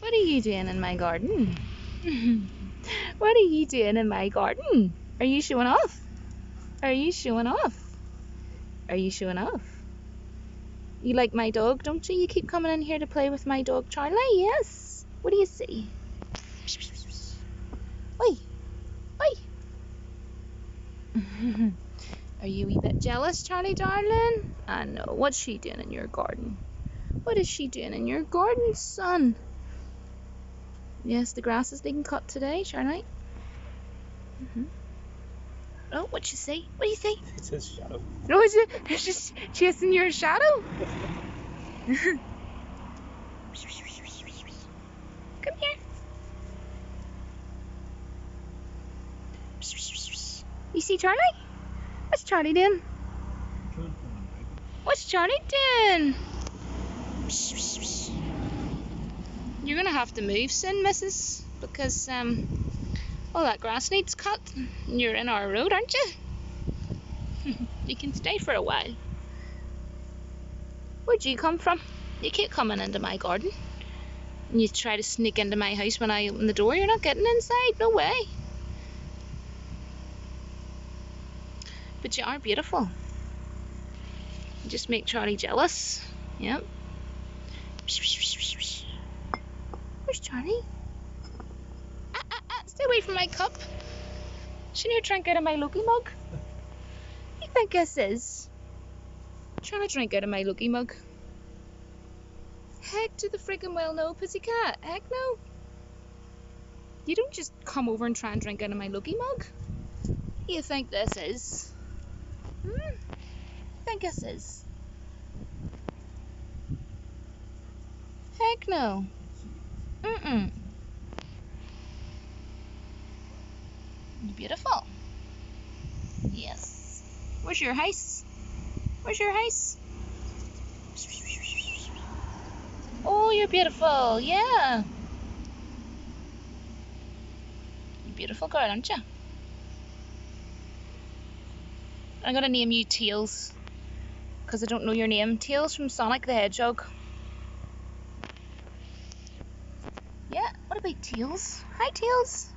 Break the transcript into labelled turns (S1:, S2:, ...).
S1: What are you doing in my garden? What are you doing in my garden? Are you showing off? Are you showing off? Are you showing off? You like my dog, don't you? You keep coming in here to play with my dog, Charlie, yes? What do you see? Oi! Oi! Are you a wee bit jealous, Charlie, darling? I know. What's she doing in your garden? What is she doing in your garden, son? Yes, the grass is being cut today, Charlie. Oh, what you see? What do you see?
S2: It's his shadow.
S1: Oh, is it? It's just chasing your shadow? Come here. You see Charlie? What's Charlie doing? What's Charlie doing? You're gonna have to move soon, missus, because all that grass needs cut. You're in our road, aren't you? You can stay for a while. Where'd you come from? You keep coming into my garden. And you try to sneak into my house when I open the door. You're not getting inside, no way. But you are beautiful. You just make Charlie jealous. Yep. Where's Charlie? Stay away from my cup. Shouldn't you drink out of my Loki mug? You think this is? Trying to drink out of my Loki mug. Heck to the friggin' well no, pussycat. Heck no. You don't just come over and try and drink out of my Loki mug. You think this is? Think this is? Heck no. You're beautiful. Yes. Where's your house? Where's your house? Oh, you're beautiful. Yeah. You're a beautiful girl, aren't you? I'm gonna name you Tails, because I don't know your name. Tails from Sonic the Hedgehog. Yeah, what about Tails? Hi, Tails.